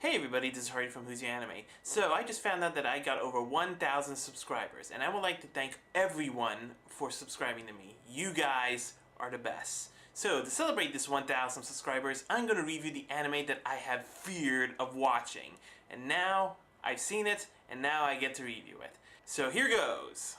Hey everybody, this is Haruhi from Who's Your Anime. So I just found out that I got over 1,000 subscribers, and I would like to thank everyone for subscribing to me. You guys are the best. So to celebrate this 1,000 subscribers, I'm going to review the anime that I have feared of watching. And now I've seen it, and now I get to review it. So here goes.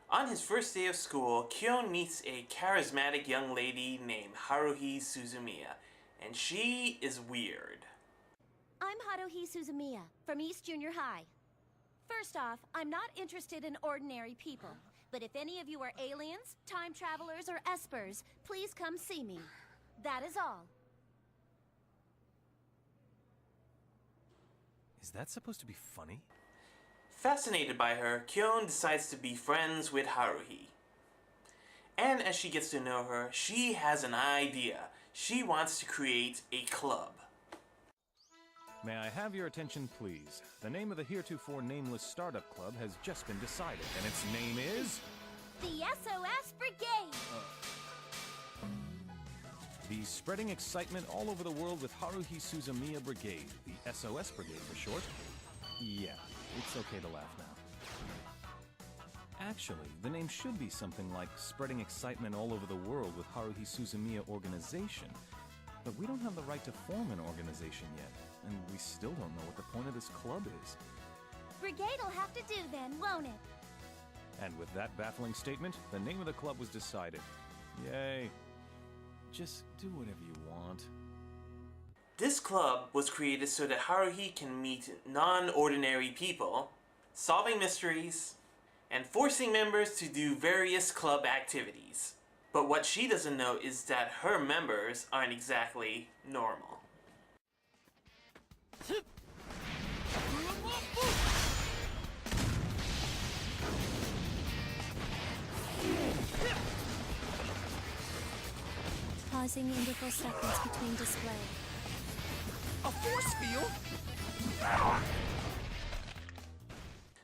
On his first day of school, Kyon meets a charismatic young lady named Haruhi Suzumiya, and she is weird. I'm Haruhi Suzumiya, from East Junior High. First off, I'm not interested in ordinary people, but if any of you are aliens, time travelers, or espers, please come see me. That is all. Is that supposed to be funny? Fascinated by her, Kyon decides to be friends with Haruhi. And as she gets to know her, she has an idea. She wants to create a club. May I have your attention, please? The name of the heretofore nameless startup club has just been decided, and its name is... The SOS Brigade! The Spreading Excitement All Over the World with Haruhi Suzumiya Brigade. The SOS Brigade for short. Yeah, it's okay to laugh now. Actually, the name should be something like Spreading Excitement All Over the World with Haruhi Suzumiya Organization. But we don't have the right to form an organization yet, and we still don't know what the point of this club is. Brigade'll have to do then, won't it? And with that baffling statement, the name of the club was decided. Yay. Just do whatever you want. This club was created so that Haruhi can meet non-ordinary people, solving mysteries, and forcing members to do various club activities. But what she doesn't know is that her members aren't exactly normal. Pausing interval seconds between display. A force field?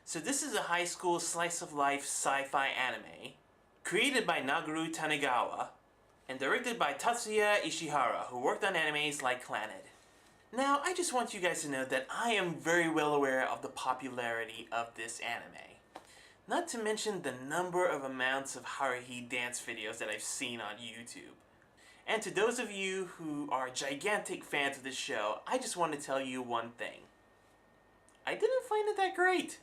So this is a high school slice-of-life sci-fi anime, created by Nagaru Tanegawa, and directed by Tatsuya Ishihara, who worked on animes like Clannad. Now, I just want you guys to know that I am very well aware of the popularity of this anime. Not to mention the number of amounts of Haruhi dance videos that I've seen on YouTube. And to those of you who are gigantic fans of this show, I just want to tell you one thing. I didn't find it that great.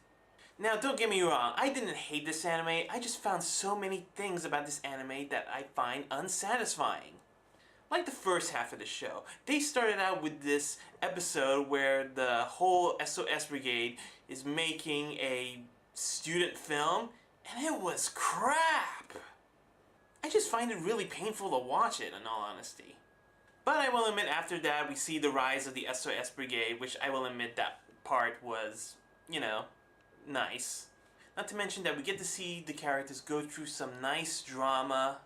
Now, don't get me wrong, I didn't hate this anime, I just found so many things about this anime that I find unsatisfying. Like the first half of the show. They started out with this episode where the whole SOS Brigade is making a student film, and it was crap! I just find it really painful to watch it, in all honesty. But I will admit, after that, we see the rise of the SOS Brigade, which I will admit that part was, you know, nice. Not to mention that we get to see the characters go through some nice drama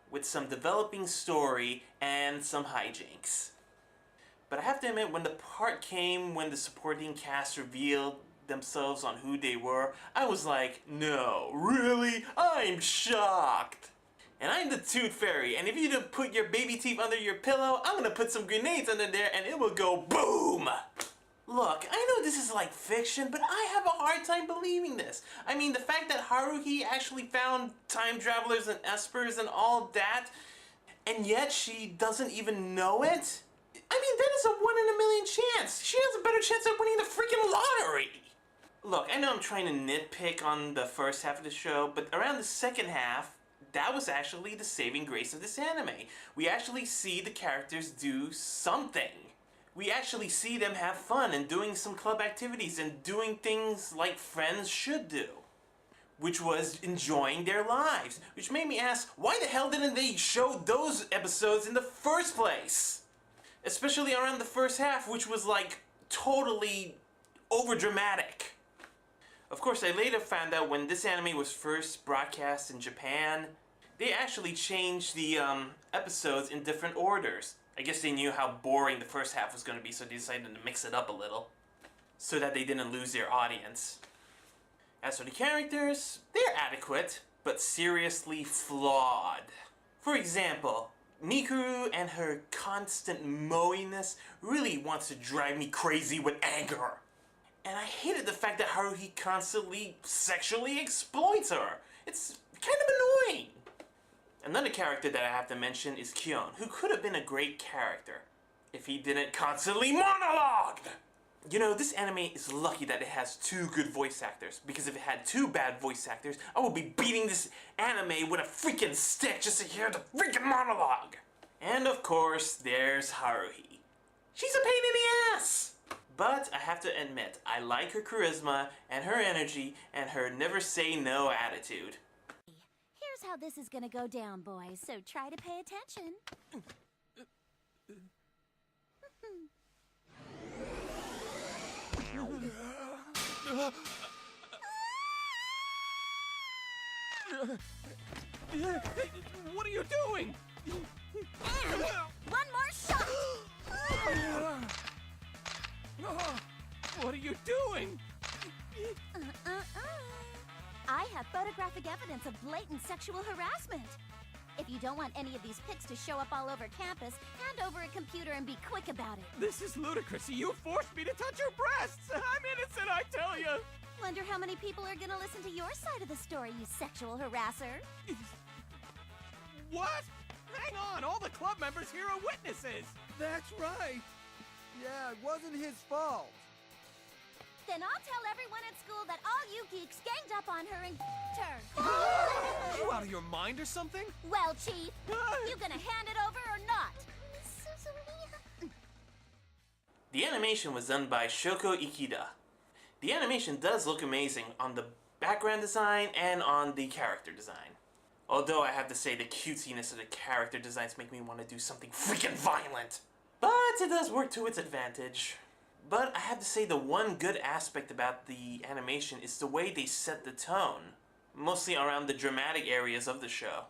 with some developing story and some hijinks. But I have to admit, when the part came when the supporting cast revealed themselves on who they were, I was like, no, really? I'm shocked! And I'm the Tooth Fairy, and if you don't put your baby teeth under your pillow, I'm gonna put some grenades under there and it will go BOOM! Look, I know this is like fiction, but I have a hard time believing this. I mean, the fact that Haruhi actually found time travelers and espers and all that, and yet she doesn't even know it? I mean, that is a 1 in a million chance. She has a better chance of winning the freaking lottery. Look, I know I'm trying to nitpick on the first half of the show, but around the second half, that was actually the saving grace of this anime. We actually see the characters do something. We actually see them have fun and doing some club activities and doing things like friends should do. Which was enjoying their lives. Which made me ask, why the hell didn't they show those episodes in the first place? especially around the first half, which was like totally overdramatic. Of course, I later found out when this anime was first broadcast in Japan, they actually changed the episodes in different orders. I guess they knew how boring the first half was going to be, so they decided to mix it up a little, so that they didn't lose their audience. As for the characters, they're adequate, but seriously flawed. For example, Mikuru and her constant mowiness really wants to drive me crazy with anger. And I hated the fact that Haruhi constantly sexually exploits her. It's kind of annoying. Another character that I have to mention is Kyon, who could have been a great character if he didn't constantly monologue. You know, this anime is lucky that it has 2 good voice actors, because if it had 2 bad voice actors, I would be beating this anime with a freaking stick just to hear the freaking monologue. And of course, there's Haruhi. She's a pain in the ass! But I have to admit, I like her charisma and her energy and her never say no attitude. Here's how this is gonna go down, boys, so try to pay attention. What are you doing? One more shot! What are you doing? I have photographic evidence of blatant sexual harassment. If you don't want any of these pics to show up all over campus, hand over a computer and be quick about it. This is ludicrous. You forced me to touch your breasts. I'm innocent, I tell you. Wonder how many people are gonna listen to your side of the story, you sexual harasser. What? Hang on, all the club members here are witnesses. That's right. Yeah, it wasn't his fault. Then I'll tell everyone at school that all you geeks ganged up on her and her. You out of your mind or something? Well, Chief, you gonna hand it over or not? Suzumiya. The animation was done by Shoko Ikeda. The animation does look amazing on the background design and on the character design. Although I have to say the cutesiness of the character designs make me want to do something freaking violent. But it does work to its advantage. But I have to say the one good aspect about the animation is the way they set the tone, mostly around the dramatic areas of the show.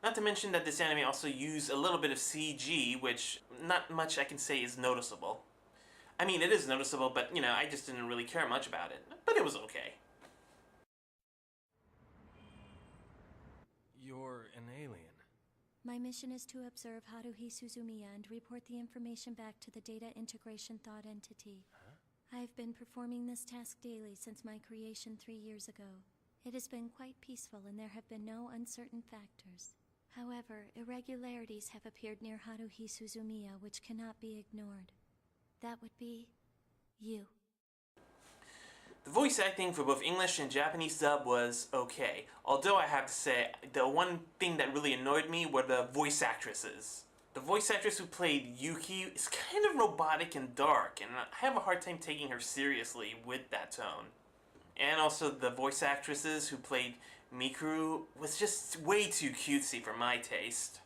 Not to mention that this anime also used a little bit of CG, which not much I can say is noticeable. I mean, it is noticeable, but you know, I just didn't really care much about it. But it was okay. You're an alien. My mission is to observe Haruhi Suzumiya and report the information back to the Data Integration Thought Entity. I've been performing this task daily since my creation 3 years ago. It has been quite peaceful and there have been no uncertain factors. However, irregularities have appeared near Haruhi Suzumiya which cannot be ignored. That would be you. The voice acting for both English and Japanese dub was okay, although I have to say, the one thing that really annoyed me were the voice actresses. The voice actress who played Yuki is kind of robotic and dark, and I have a hard time taking her seriously with that tone. And also the voice actresses who played Mikuru was just way too cutesy for my taste.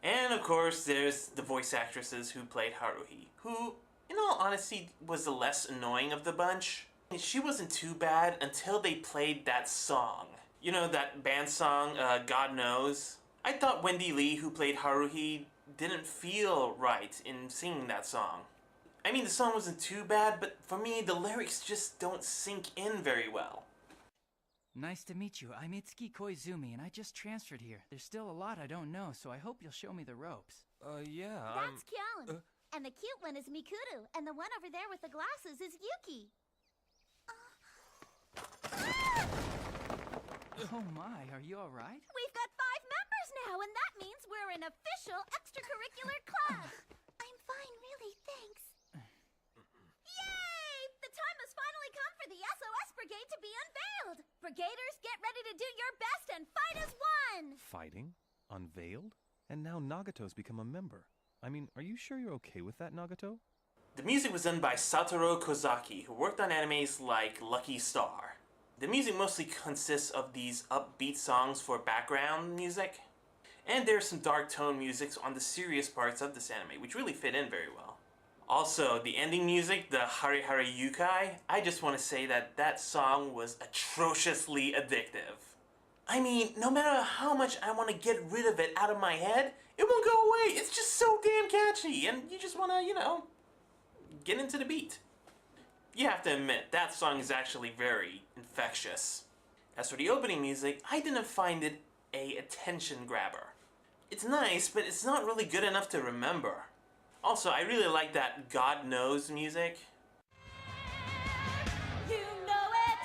And of course there's the voice actresses who played Haruhi, who, in all honesty, was the less annoying of the bunch. She wasn't too bad until they played that song. You know, that band song, God Knows? I thought Wendy Lee, who played Haruhi, didn't feel right in singing that song. I mean, the song wasn't too bad, but for me, the lyrics just don't sink in very well. Nice to meet you. I'm Itsuki Koizumi, and I just transferred here. There's still a lot I don't know, so I hope you'll show me the ropes. Yeah, That's Kyon. And the cute one is Mikuru. And the one over there with the glasses is Yuki. Oh my, are you alright? We've got 5 members now, and that means we're an official extracurricular club. I'm fine, really, thanks. Yay! The time has finally come for the SOS Brigade to be unveiled. Brigaders, get ready to do your best and fight as one! fighting? Unveiled? And now Nagato's become a member. I mean, are you sure you're okay with that, Nagato? The music was done by Satoru Kozaki, who worked on animes like Lucky Star. The music mostly consists of these upbeat songs for background music. And there's some dark tone music on the serious parts of this anime, which really fit in very well. Also, the ending music, the Hare Hare Yukai, I just want to say that that song was atrociously addictive. I mean, no matter how much I want to get rid of it out of my head, it won't go away. It's just so damn catchy, and you just want to, get into the beat. You have to admit, that song is actually very infectious. As for the opening music, I didn't find it a attention grabber. It's nice, but it's not really good enough to remember. Also, I really like that God Knows music. You know it.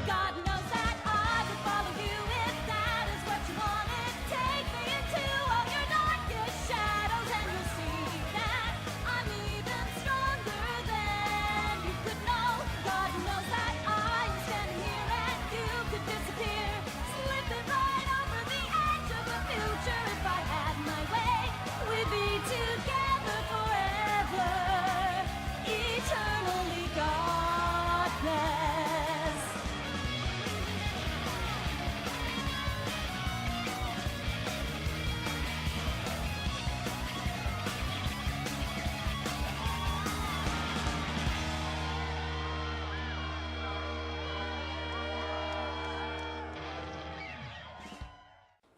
God knows that I would follow you if that is what you wanted. Take me into all your darkest shadows and you'll see that I'm even stronger than you could know. God knows that I am standing here and you could disappear, slipping right over the edge of the future. If I had my way, we'd be together forever, eternally godless.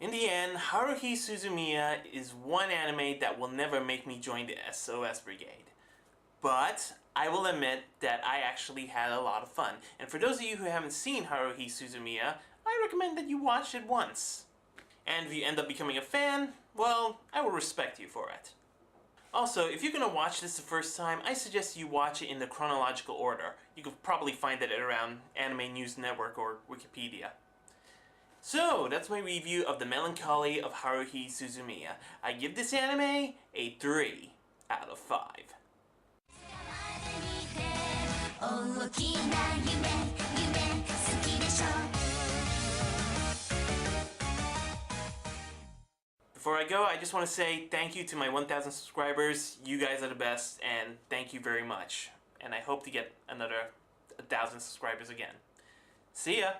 In the end, Haruhi Suzumiya is one anime that will never make me join the SOS Brigade. But I will admit that I actually had a lot of fun. And for those of you who haven't seen Haruhi Suzumiya, I recommend that you watch it once. And if you end up becoming a fan, well, I will respect you for it. Also, if you're gonna watch this the first time, I suggest you watch it in the chronological order. You could probably find it around Anime News Network or Wikipedia. So, that's my review of The Melancholy of Haruhi Suzumiya. I give this anime a 3 out of 5. Before I go, I just want to say thank you to my 1,000 subscribers. You guys are the best, and thank you very much. And I hope to get another 1,000 subscribers again. See ya!